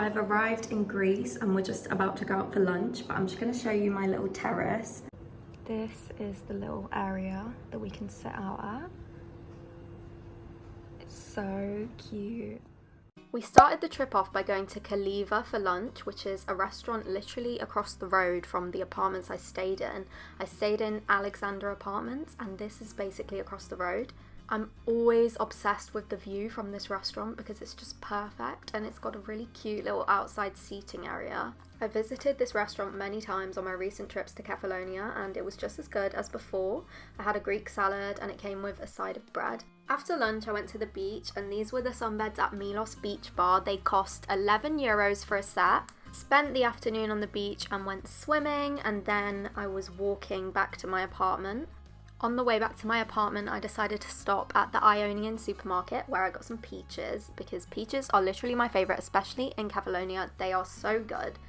I've arrived in Greece and we're just about to go out for lunch, but I'm just going to show you my little terrace. This is the little area that we can sit out at. It's so cute. We started the trip off by going to Kaliva for lunch, which is a restaurant literally across the road from the apartments I stayed in. I stayed in Alexander Apartments, and this is basically across the road. I'm always obsessed with the view from this restaurant because it's just perfect, and it's got a really cute little outside seating area. I visited this restaurant many times on my recent trips to Kefalonia, and it was just as good as before. I had a Greek salad and it came with a side of bread. After lunch I went to the beach, and these were the sunbeds at Milos Beach Bar. They cost €11 for a set. Spent the afternoon on the beach and went swimming, and then I was walking back to my apartment. On the way back to my apartment, I decided to stop at the Ionian supermarket where I got some peaches, because peaches are literally my favourite, especially in Kefalonia. They are so good.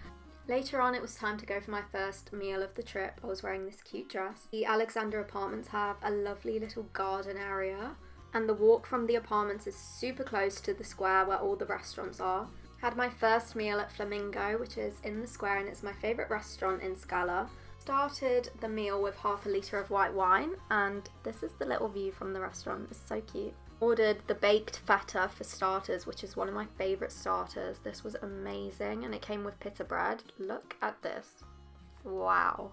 Later on, it was time to go for my first meal of the trip. I was wearing this cute dress. The Alexander Apartments have a lovely little garden area, and the walk from the apartments is super close to the square where all the restaurants are. Had my first meal at Flamingo, which is in the square, and it's my favourite restaurant in Skala. Started the meal with half a litre of white wine, and this is the little view from the restaurant. It's so cute. Ordered the baked feta for starters, which is one of my favourite starters. This was amazing, and it came with pita bread. Look at this. Wow.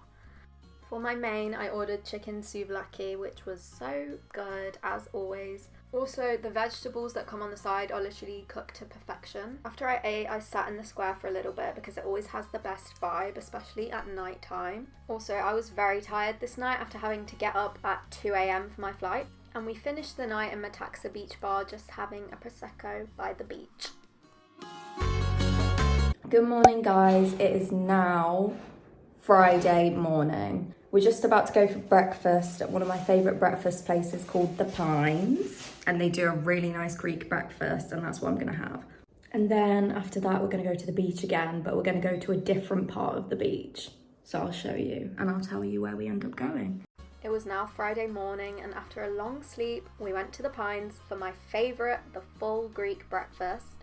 For my main, I ordered chicken souvlaki, which was so good as always. Also, the vegetables that come on the side are literally cooked to perfection. After I ate, I sat in the square for a little bit because it always has the best vibe, especially at night time. Also, I was very tired this night after having to get up at 2 AM for my flight. And we finished the night in Metaxa Beach Bar just having a Prosecco by the beach. Good morning, guys. It is now Friday morning. We're just about to go for breakfast at one of my favourite breakfast places called The Pines. And they do a really nice Greek breakfast, and that's what I'm going to have. And then after that, we're going to go to the beach again, but we're going to go to a different part of the beach. So I'll show you, and I'll tell you where we end up going. It was now Friday morning, and after a long sleep, we went to The Pines for my favourite, the full Greek breakfast.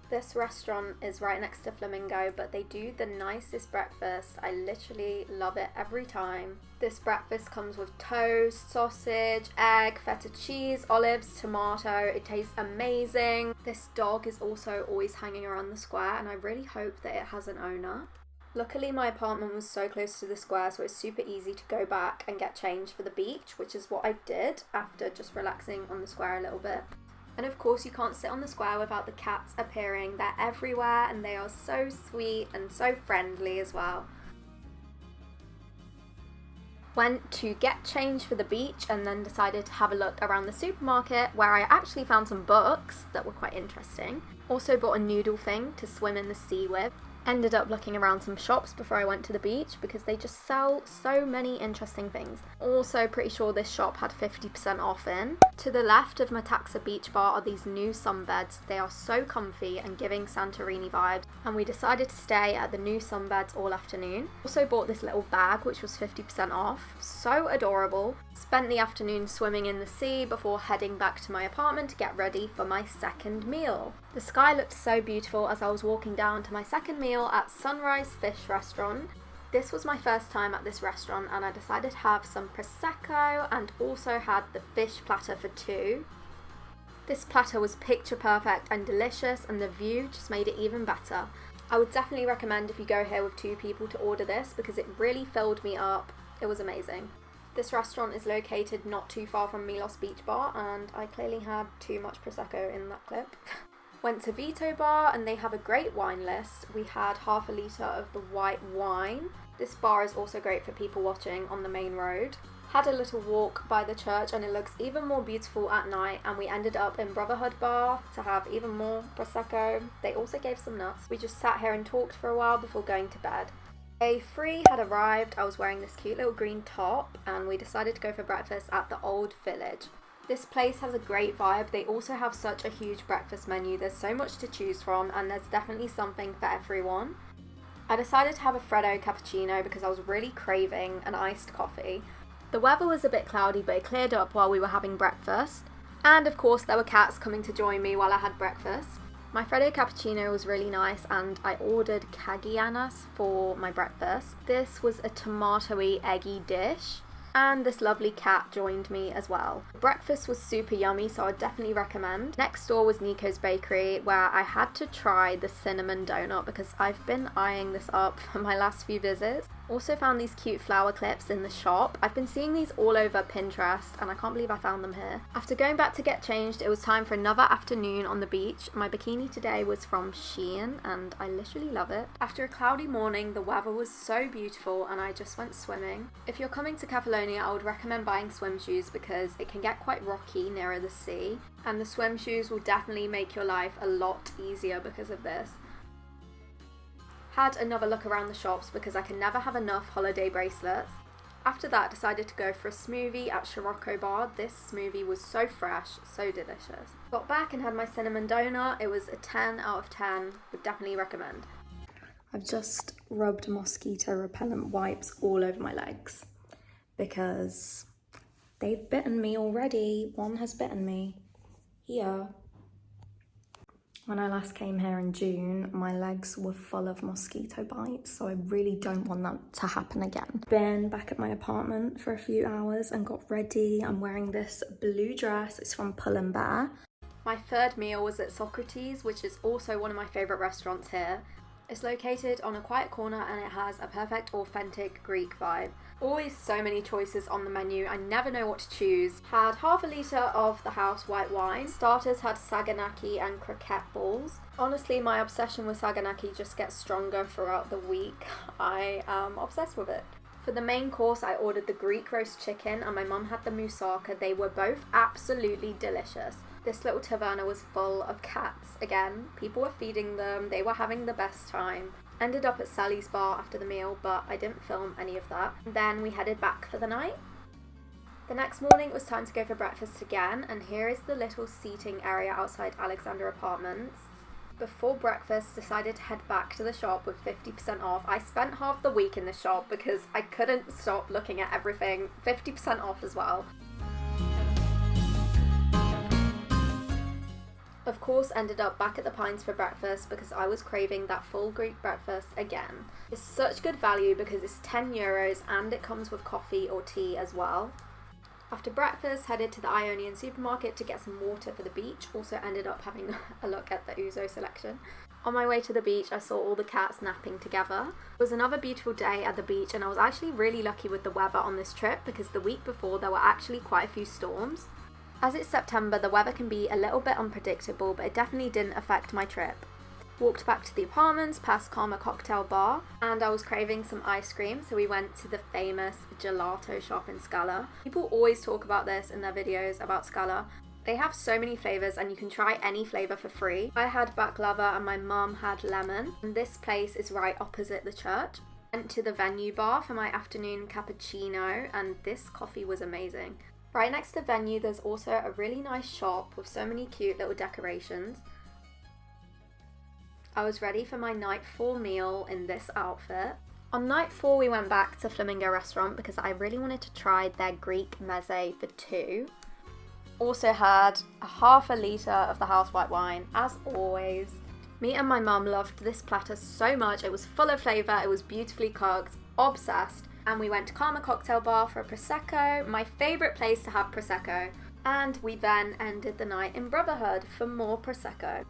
This restaurant is right next to Flamingo, but they do the nicest breakfast. I literally love it every time. This breakfast comes with toast, sausage, egg, feta cheese, olives, tomato. It tastes amazing. This dog is also always hanging around the square, and I really hope that it has an owner. Luckily, my apartment was so close to the square, so it's super easy to go back and get changed for the beach, which is what I did after just relaxing on the square a little bit. And of course, you can't sit on the square without the cats appearing. They're everywhere, and they are so sweet and so friendly as well. Went to get changed for the beach and then decided to have a look around the supermarket, where I actually found some books that were quite interesting. Also bought a noodle thing to swim in the sea with. Ended up looking around some shops before I went to the beach because they just sell so many interesting things. Also pretty sure this shop had 50% off in. To the left of Metaxa Beach Bar are these new sunbeds. They are so comfy and giving Santorini vibes, and we decided to stay at the new sunbeds all afternoon. Also bought this little bag which was 50% off. So adorable. Spent the afternoon swimming in the sea before heading back to my apartment to get ready for my second meal. The sky looked so beautiful as I was walking down to my second meal at Sunrise Fish Restaurant. This was my first time at this restaurant, and I decided to have some Prosecco and also had the fish platter for two. This platter was picture perfect and delicious, and the view just made it even better. I would definitely recommend if you go here with two people to order this because it really filled me up. It was amazing. This restaurant is located not too far from Milos Beach Bar, and I clearly had too much Prosecco in that clip. Went to Vito Bar, and they have a great wine list. We had half a litre of the white wine. This bar is also great for people watching on the main road. Had a little walk by the church, and it looks even more beautiful at night, and we ended up in Brotherhood Bar to have even more Prosecco. They also gave some nuts. We just sat here and talked for a while before going to bed. Day 3 had arrived. I was wearing this cute little green top, and we decided to go for breakfast at the Old Village. This place has a great vibe. They also have such a huge breakfast menu. There's so much to choose from, and there's definitely something for everyone. I decided to have a Freddo cappuccino because I was really craving an iced coffee. The weather was a bit cloudy, but it cleared up while we were having breakfast. And of course there were cats coming to join me while I had breakfast. My Friday cappuccino was really nice and I ordered kagianas for my breakfast. This was a tomatoey eggy dish. And this lovely cat joined me as well. Breakfast was super yummy, so I'd definitely recommend. Next door was Nico's Bakery, where I had to try the cinnamon donut because I've been eyeing this up for my last few visits. Also found these cute flower clips in the shop. I've been seeing these all over Pinterest and I can't believe I found them here. After going back to get changed, it was time for another afternoon on the beach. My bikini today was from Shein and I literally love it. After a cloudy morning, the weather was so beautiful and I just went swimming. If you're coming to Kefalonia, I would recommend buying swim shoes because it can get quite rocky nearer the sea, and the swim shoes will definitely make your life a lot easier because of this. Had another look around the shops because I can never have enough holiday bracelets. After that, decided to go for a smoothie at Scirocco Bar. This smoothie was so fresh, so delicious. Got back and had my cinnamon donut. It was a 10 out of 10, would definitely recommend. I've just rubbed mosquito repellent wipes all over my legs because they've bitten me already. One has bitten me here. When I last came here in June, my legs were full of mosquito bites, so I really don't want that to happen again. Been back at my apartment for a few hours and got ready. I'm wearing this blue dress. It's from Pull & Bear. My third meal was at Socrates, which is also one of my favourite restaurants here. It's located on a quiet corner and it has a perfect authentic Greek vibe. Always so many choices on the menu, I never know what to choose. Had half a litre of the house white wine. Starters had saganaki and croquette balls. Honestly, my obsession with saganaki just gets stronger throughout the week. I am obsessed with it. For the main course, I ordered the Greek roast chicken and my mum had the moussaka. They were both absolutely delicious. This little taverna was full of cats again. People were feeding them, they were having the best time. Ended up at Sally's bar after the meal, but I didn't film any of that. Then we headed back for the night. The next morning it was time to go for breakfast again, and here is the little seating area outside Alexander Apartments. Before breakfast, decided to head back to the shop with 50% off. I spent half the week in the shop because I couldn't stop looking at everything. 50% off as well. Of course, ended up back at the Pines for breakfast because I was craving that full Greek breakfast again. It's such good value because it's €10 and it comes with coffee or tea as well. After breakfast, headed to the Ionian supermarket to get some water for the beach. Also ended up having a look at the Ouzo selection. On my way to the beach, I saw all the cats napping together. It was another beautiful day at the beach and I was actually really lucky with the weather on this trip because the week before there were actually quite a few storms. As it's September, the weather can be a little bit unpredictable, but it definitely didn't affect my trip. Walked back to the apartments, past Karma Cocktail Bar, and I was craving some ice cream, so we went to the famous gelato shop in Skala. People always talk about this in their videos about Skala. They have so many flavours and you can try any flavour for free. I had baklava and my mum had lemon, and this place is right opposite the church. Went to the venue bar for my afternoon cappuccino, and this coffee was amazing. Right next to the venue, there's also a really nice shop with so many cute little decorations. I was ready for my night 4 meal in this outfit. On night 4, we went back to Flamingo restaurant because I really wanted to try their Greek meze for 2. Also had a half a litre of the house white wine, as always. Me and my mum loved this platter so much. It was full of flavour, it was beautifully cooked, obsessed. And we went to Karma Cocktail Bar for a Prosecco, my favourite place to have Prosecco. And we then ended the night in Brotherhood for more Prosecco.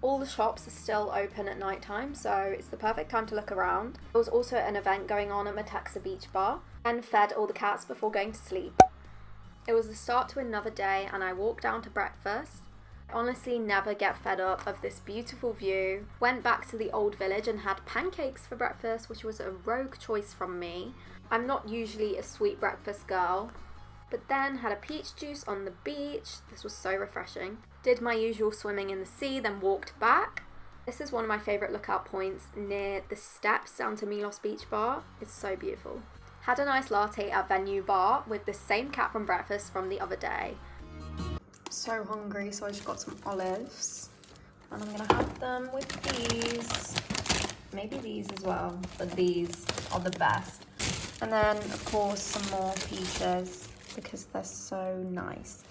All the shops are still open at night time, so it's the perfect time to look around. There was also an event going on at Metaxa Beach Bar, and fed all the cats before going to sleep. It was the start to another day and I walked down to breakfast. Honestly never get fed up of this beautiful view. Went back to the old village and had pancakes for breakfast, which was a rogue choice from me. I'm not usually a sweet breakfast girl, but then had a peach juice on the beach. This was so refreshing. Did my usual swimming in the sea, then walked back. This is one of my favourite lookout points near the steps down to Milos Beach Bar. It's so beautiful. Had a nice latte at Venue Bar with the same cat from breakfast from the other day. So hungry, so I just got some olives and I'm gonna have them with these, maybe these as well, but these are the best. And then of course some more peaches because they're so nice.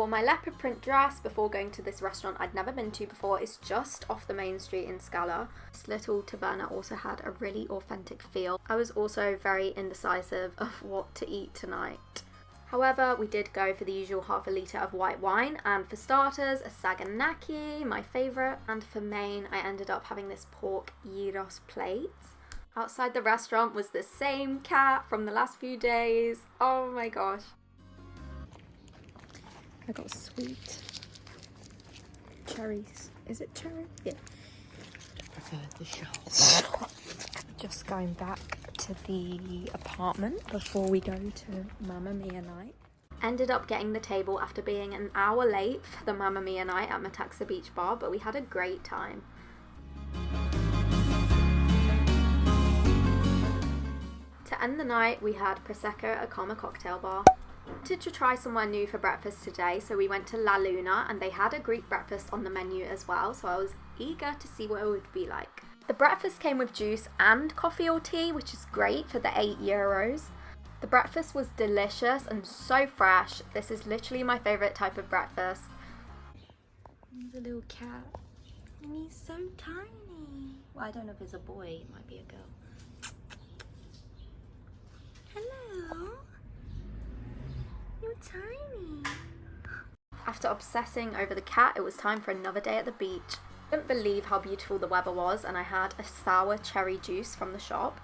wore my leopard print dress before going to this restaurant I'd never been to before. It's just off the main street in Skala. This little taverna also had a really authentic feel. I was also very indecisive of what to eat tonight. However, we did go for the usual half a litre of white wine, and for starters, a saganaki, my favourite, and for main, I ended up having this pork gyros plate. Outside the restaurant was the same cat from the last few days. Oh my gosh. I got sweet cherries. Is it cherry? Yeah. I prefer the shells. Just going back to the apartment before we go to Mamma Mia night. Ended up getting the table after being an hour late for the Mamma Mia night at Metaxa Beach Bar, but we had a great time. To end the night, we had Prosecco at a Comma cocktail bar. Wanted to try somewhere new for breakfast today, so we went to La Luna, and they had a Greek breakfast on the menu as well, so I was eager to see what it would be like. The breakfast came with juice and coffee or tea, which is great for the €8. The breakfast was delicious and so fresh. This is literally my favourite type of breakfast. There's a little cat. And he's so tiny. Well, I don't know if it's a boy, it might be a girl. Hello. You're tiny. After obsessing over the cat, it was time for another day at the beach. I couldn't believe how beautiful the weather was, and I had a sour cherry juice from the shop.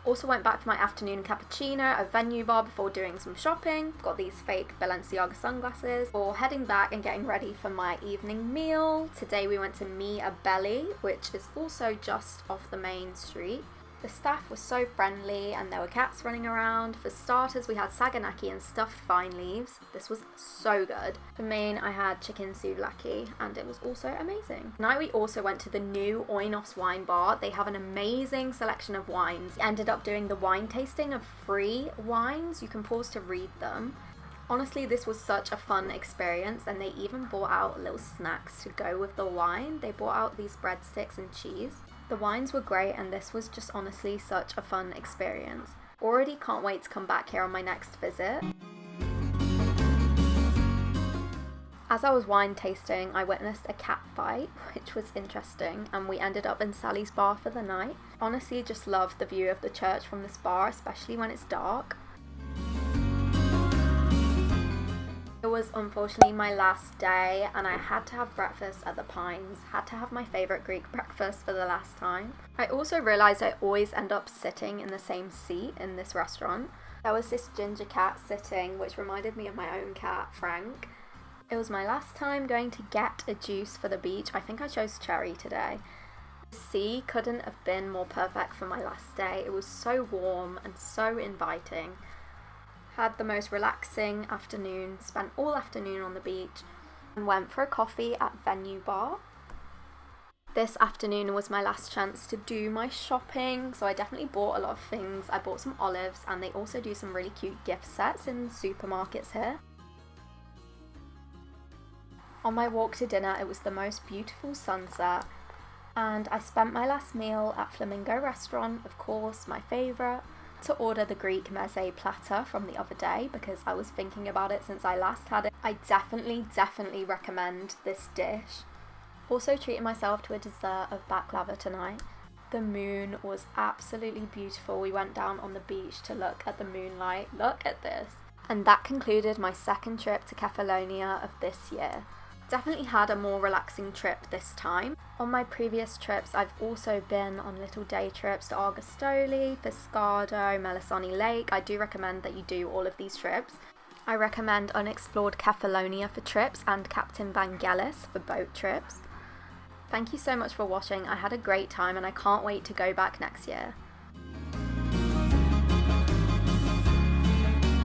Also went back for my afternoon cappuccino at a venue bar before doing some shopping. Got these fake Balenciaga sunglasses for heading back and getting ready for my evening meal. Today we went to Mi Abeli, which is also just off the main street. The staff was so friendly and there were cats running around. For starters, we had saganaki and stuffed vine leaves. This was so good. For main, I had chicken souvlaki and it was also amazing. Tonight we also went to the new Oinos wine bar. They have an amazing selection of wines. Ended up doing the wine tasting of free wines. You can pause to read them. Honestly, this was such a fun experience, and they even brought out little snacks to go with the wine. They brought out these breadsticks and cheese. The wines were great, and this was just honestly such a fun experience. Already can't wait to come back here on my next visit. As I was wine tasting, I witnessed a cat fight, which was interesting, and we ended up in Sally's bar for the night. Honestly, just love the view of the church from this bar, especially when it's dark. It was unfortunately my last day and I had to have breakfast at the Pines, had to have my favourite Greek breakfast for the last time. I also realised I always end up sitting in the same seat in this restaurant. There was this ginger cat sitting, which reminded me of my own cat, Frank. It was my last time going to get a juice for the beach. I think I chose cherry today. The sea couldn't have been more perfect for my last day. It was so warm and so inviting. Had the most relaxing afternoon, spent all afternoon on the beach, and went for a coffee at Venue Bar. This afternoon was my last chance to do my shopping, so I definitely bought a lot of things. I bought some olives, and they also do some really cute gift sets in supermarkets here. On my walk to dinner, it was the most beautiful sunset, and I spent my last meal at Flamingo restaurant, of course, my favourite. To order the Greek meze platter from the other day because I was thinking about it since I last had it. I definitely recommend this dish. Also treated myself to a dessert of baklava tonight. The moon was absolutely beautiful. We went down on the beach to look at the moonlight. Look at this. And that concluded my second trip to Kefalonia of this year. Definitely had a more relaxing trip this time. On my previous trips, I've also been on little day trips to Argostoli, Fiskardo, Melisani Lake. I do recommend that you do all of these trips. I recommend Unexplored Kefalonia for trips and Captain Vangelis for boat trips. Thank you so much for watching. I had a great time and I can't wait to go back next year.